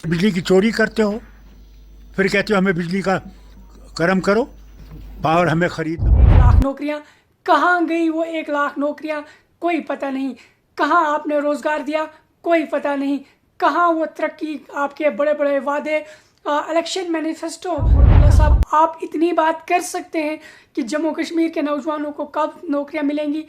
बिजली की चोरी करते हो, फिर कहते हो हमें बिजली का करम करो, पावर हमें खरीदना। 1 लाख नौकरियां कहाँ गई? वो 1 लाख नौकरियां कोई पता नहीं। कहाँ आपने रोजगार दिया कोई पता नहीं। कहाँ वो तरक्की, आपके बड़े बड़े वादे, इलेक्शन मैनिफेस्टो। साहब, आप इतनी बात कर सकते हैं कि जम्मू कश्मीर के नौजवानों को कब नौकरियां मिलेंगी?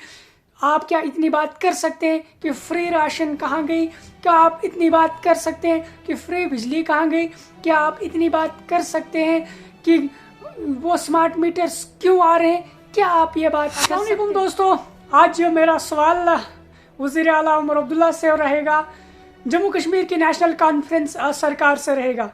आप क्या इतनी बात कर सकते हैं कि फ्री राशन कहाँ गई? क्या आप इतनी बात कर सकते हैं कि फ्री बिजली कहाँ गई? क्या आप इतनी बात कर सकते हैं कि वो स्मार्ट मीटर्स क्यों आ रहे हैं? क्या आप ये बात? अस्सलाम वालेकुम दोस्तों, आज मेरा सवाल वज़ीर आला उमर अब्दुल्ला से रहेगा, जम्मू कश्मीर की नेशनल कॉन्फ्रेंस सरकार से रहेगा।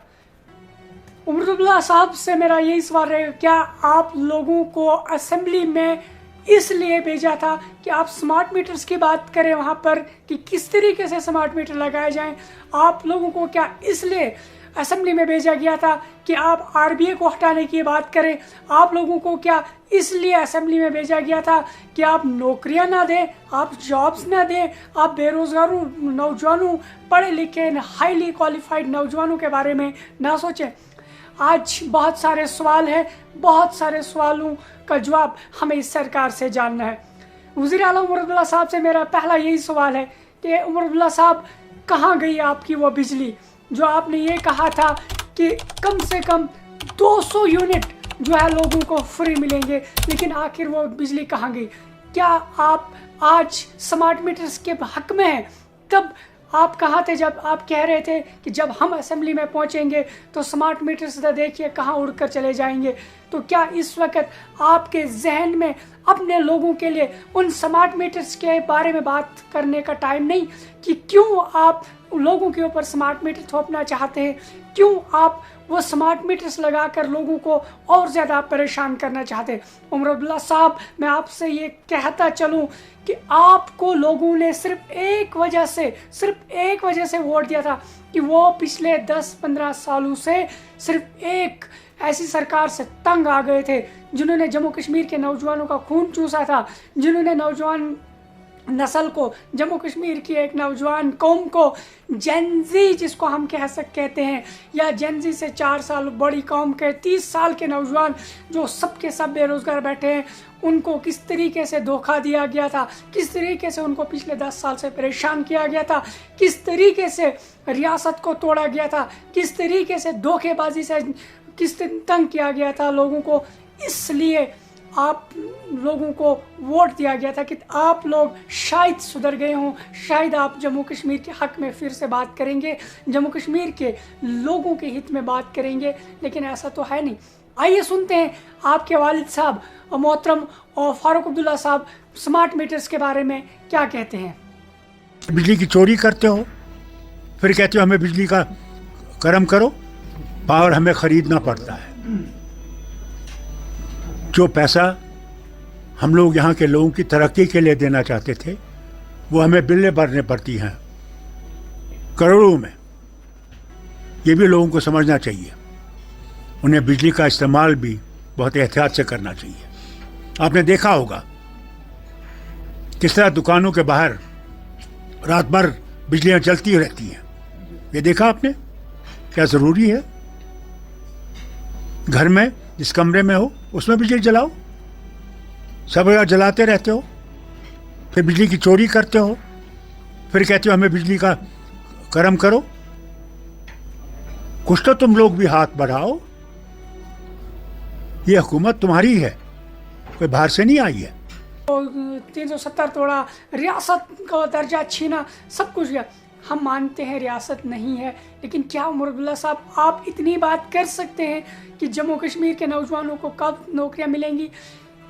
उमर अब्दुल्ला साहब से मेरा यही सवाल रहेगा, क्या आप लोगों को असेंबली में इसलिए भेजा था कि आप स्मार्ट मीटर्स की बात करें वहाँ पर कि किस तरीके से स्मार्ट मीटर लगाए जाएं? आप लोगों को क्या इसलिए असेंबली में भेजा गया था कि आप आरबीए को हटाने की बात करें? आप लोगों को क्या इसलिए असेंबली में भेजा गया था कि आप नौकरियां ना दें, आप जॉब्स ना दें, आप बेरोजगारों नौजवानों, पढ़े लिखे हाईली क्वालिफाइड नौजवानों के बारे में ना सोचें? आज बहुत सारे सवाल हैं, बहुत सारे सवालों का जवाब हमें इस सरकार से जानना है। वज़ीर आला उमर अब्दुल्ला साहब से मेरा पहला यही सवाल है कि उमर अब्दुल्ला साहब, कहाँ गई आपकी वो बिजली जो आपने ये कहा था कि कम से कम 200 यूनिट जो है लोगों को फ्री मिलेंगे, लेकिन आखिर वो बिजली कहाँ गई? क्या आप आज स्मार्ट मीटर्स के हक में हैं? तब आप कहाँ थे जब आप कह रहे थे कि जब हम असेंबली में पहुँचेंगे तो स्मार्ट मीटर्स देखिए कहाँ उड़कर चले जाएंगे? तो क्या इस वक्त आपके जहन में अपने लोगों के लिए उन स्मार्ट मीटर्स के बारे में बात करने का टाइम नहीं कि क्यों आप लोगों के ऊपर स्मार्ट मीटर थोपना चाहते हैं? क्यों आप वो स्मार्ट मीटर्स लगाकर लोगों को और ज़्यादा परेशान करना चाहते हैं? उमर अब्दुल्ला साहब, मैं आपसे ये कहता चलूँ कि आपको लोगों ने सिर्फ एक वजह से वोट दिया था कि वो पिछले 10-15 सालों से सिर्फ एक ऐसी सरकार से तंग आ गए थे जिन्होंने जम्मू कश्मीर के नौजवानों का खून चूसा था, जिन्होंने नौजवान नस्ल को, जम्मू कश्मीर की एक नौजवान कौम को, जेनजी जिसको हम कहते हैं, या जेनजी से 4 साल बड़ी कौम के 30 साल के नौजवान जो सब के सब बेरोजगार बैठे हैं, उनको किस तरीके से धोखा दिया गया था, किस तरीके से उनको पिछले 10 साल से परेशान किया गया था, किस तरीके से रियासत को तोड़ा गया था, किस तरीके से धोखेबाजी से किस तंग किया गया था लोगों को। इसलिए आप लोगों को वोट दिया गया था कि आप लोग शायद सुधर गए हों, शायद आप जम्मू कश्मीर के हक में फिर से बात करेंगे, जम्मू कश्मीर के लोगों के हित में बात करेंगे, लेकिन ऐसा तो है नहीं। आइए सुनते हैं आपके वालिद साहब मोहतरम और फारूक अब्दुल्ला साहब स्मार्ट मीटर्स के बारे में क्या कहते हैं। बिजली की चोरी करते हो, फिर कहते हो हमें बिजली का करम करो, पावर हमें खरीदना पड़ता है। जो पैसा हम लोग यहाँ के लोगों की तरक्की के लिए देना चाहते थे, वो हमें बिलें भरने पड़ती हैं करोड़ों में। ये भी लोगों को समझना चाहिए। उन्हें बिजली का इस्तेमाल भी बहुत एहतियात से करना चाहिए। आपने देखा होगा किस तरह दुकानों के बाहर रात भर बिजलियाँ जलती रहती हैं। ये देखा आपने? क्या ज़रूरी है? घर में जिस कमरे में हो उसमें बिजली जलाओ। सब जगह जलाते रहते हो, फिर बिजली की चोरी करते हो, फिर कहते हो हमें बिजली का करम करो। कुछ तो तुम लोग भी हाथ बढ़ाओ। ये हुकूमत तुम्हारी है, कोई बाहर से नहीं आई है। 370 तोड़ा, रियासत का दर्जा छीना, सब कुछ गया। हम मानते हैं रियासत नहीं है, लेकिन क्या उमर अब्दुल्ला साहब, आप इतनी बात कर सकते हैं कि जम्मू कश्मीर के नौजवानों को कब नौकरियां मिलेंगी?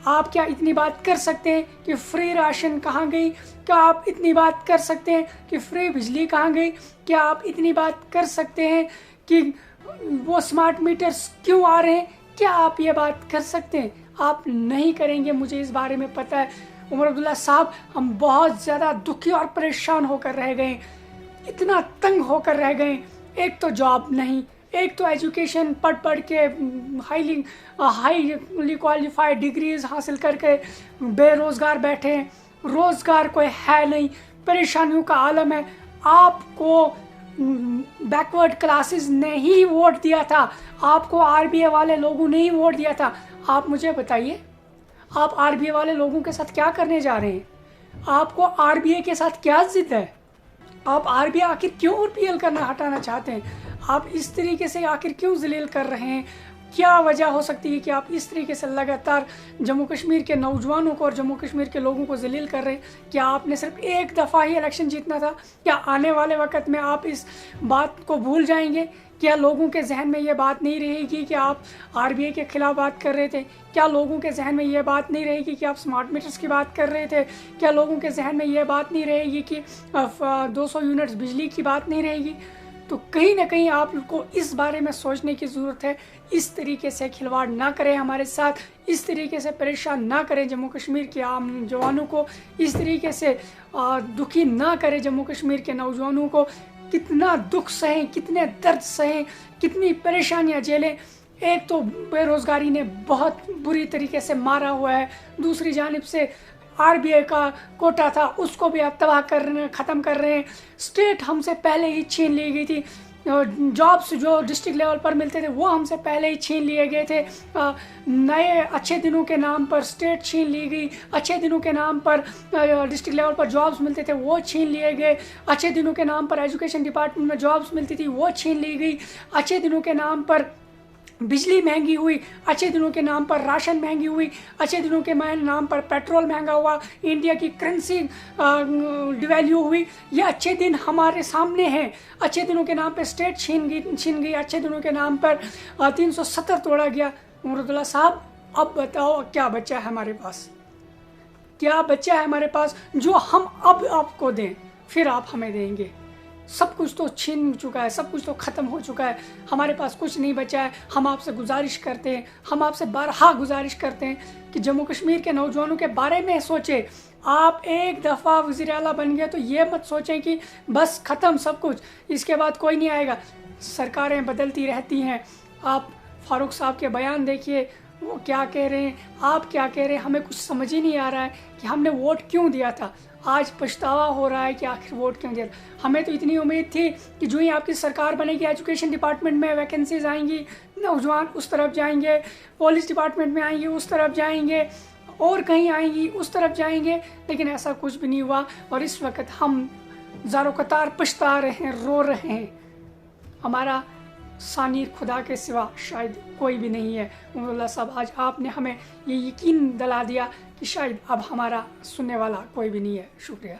आप क्या इतनी बात कर सकते हैं कि फ्री राशन कहाँ गई? क्या आप इतनी बात कर सकते हैं कि फ्री बिजली कहाँ गई? क्या आप इतनी बात कर सकते हैं कि वो स्मार्ट मीटर्स क्यों आ रहे हैं? क्या आप ये बात कर सकते हैं? आप नहीं करेंगे, मुझे इस बारे में पता है। उमर अब्दुल्ला साहब, हम बहुत ज़्यादा दुखी और परेशान होकर रह गए, इतना तंग होकर रह गए। एक तो जॉब नहीं, एक तो एजुकेशन पढ़ के हाईली क्वालिफाइड डिग्रीज हासिल करके बेरोज़गार बैठे हैं, रोज़गार कोई है नहीं, परेशानियों का आलम है। आपको बैकवर्ड क्लासेस ने ही वोट दिया था, आपको आरबीए वाले लोगों ने ही वोट दिया था। आप मुझे बताइए, आप आरबीए वाले लोगों के साथ क्या करने जा रहे हैं? आपको आरबीए के साथ क्या जिद है? आप आरबीआई आखिर क्यों रिपील करना हटाना चाहते हैं? आप इस तरीके से आखिर क्यों जलील कर रहे हैं? क्या वजह हो सकती है कि आप इस तरीके से लगातार जम्मू कश्मीर के नौजवानों को और जम्मू कश्मीर के लोगों को जलील कर रहे हैं? क्या आपने सिर्फ एक दफ़ा ही इलेक्शन जीतना था? क्या आने वाले वक्त में आप इस बात को भूल जाएंगे? क्या लोगों के जहन में ये बात नहीं रहेगी कि आप आरबीआई के खिलाफ बात कर रहे थे? क्या लोगों के जहन में ये बात नहीं रहेगी कि आप स्मार्ट मीटर्स की बात कर रहे थे? क्या लोगों के जहन में ये बात नहीं रहेगी कि 200 यूनिट्स बिजली की बात नहीं रहेगी? तो कहीं ना कहीं आपको इस बारे में सोचने की ज़रूरत है। इस तरीके से खिलवाड़ ना करें हमारे साथ, इस तरीके से परेशान ना करें जम्मू कश्मीर के आम जवानों को, इस तरीके से दुखी ना करें जम्मू कश्मीर के नौजवानों को। कितना दुख सहें, कितने दर्द सहें, कितनी परेशानियां झेलें। एक तो बेरोज़गारी ने बहुत बुरी तरीके से मारा हुआ है, दूसरी जानिब से आरबीआई का कोटा था उसको भी आप तबाह कर रहे हैं, ख़त्म कर रहे हैं। स्टेट हमसे पहले ही छीन ली गई थी, जॉब्स जो डिस्ट्रिक्ट लेवल पर मिलते थे वो हमसे पहले ही छीन लिए गए थे। नए अच्छे दिनों के नाम पर स्टेट छीन ली गई, अच्छे दिनों के नाम पर डिस्ट्रिक्ट लेवल पर जॉब्स मिलते थे वो छीन लिए गए, अच्छे दिनों के नाम पर एजुकेशन डिपार्टमेंट में जॉब्स मिलती थी वो छीन ली गई, अच्छे दिनों के नाम पर बिजली महंगी हुई, अच्छे दिनों के नाम पर राशन महंगी हुई, अच्छे दिनों के नाम पर पेट्रोल महंगा हुआ, इंडिया की करेंसी डिवैल्यू हुई। ये अच्छे दिन हमारे सामने हैं। अच्छे दिनों के नाम पर स्टेट छीन गई, अच्छे दिनों के नाम पर 370 तोड़ा गया। उमरुद्दौला साहब, अब बताओ क्या बचा है हमारे पास? क्या बचा है हमारे पास जो हम अब आपको दें, फिर आप हमें देंगे? सब कुछ तो छीन चुका है, सब कुछ तो ख़त्म हो चुका है, हमारे पास कुछ नहीं बचा है। हम आपसे गुजारिश करते हैं, हम आपसे बारहा गुजारिश करते हैं कि जम्मू कश्मीर के नौजवानों के बारे में सोचें। आप एक दफ़ा वज़ीर आला बन गए तो ये मत सोचें कि बस ख़त्म सब कुछ, इसके बाद कोई नहीं आएगा। सरकारें बदलती रहती हैं। आप फारूक साहब के बयान देखिए, वो क्या कह रहे हैं, आप क्या कह रहे हैं, हमें कुछ समझ ही नहीं आ रहा है कि हमने वोट क्यों दिया था। आज पछतावा हो रहा है कि आखिर वोट क्यों दिया। हमें तो इतनी उम्मीद थी कि जो ही आपकी सरकार बनेगी एजुकेशन डिपार्टमेंट में वैकेंसीज आएंगी, नौजवान उस तरफ जाएंगे, पुलिस डिपार्टमेंट में आएंगे उस तरफ जाएंगे, और कहीं आएंगी उस तरफ जाएंगे, लेकिन ऐसा कुछ भी नहीं हुआ। और इस वक्त हम ज़ारो कतार पछता रहे हैं, रो रहे हैं। हमारा सानीर खुदा के सिवा शायद कोई भी नहीं है। उमरुद्दौला साहब, आज आपने हमें ये यकीन दिला दिया कि शायद अब हमारा सुनने वाला कोई भी नहीं है। शुक्रिया।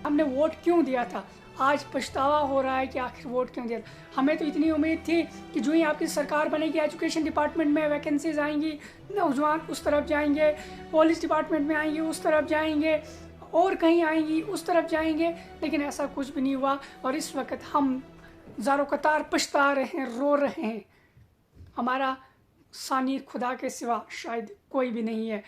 हमने वोट क्यों दिया था, आज पछतावा हो रहा है कि आखिर वोट क्यों दिया था। हमें तो इतनी उम्मीद थी कि जो ही आपकी सरकार बनेगी एजुकेशन डिपार्टमेंट में वैकेंसीज आएंगी, नौजवान उस तरफ जाएंगे, पुलिस डिपार्टमेंट में आएंगे उस तरफ जाएंगे, और कहीं आएंगी उस तरफ जाएंगे, लेकिन ऐसा कुछ भी नहीं हुआ। और इस वक्त हम ज़ारो कतार पछता रहे हैं, रो रहे हैं। हमारा सानीर खुदा के सिवा शायद कोई भी नहीं है।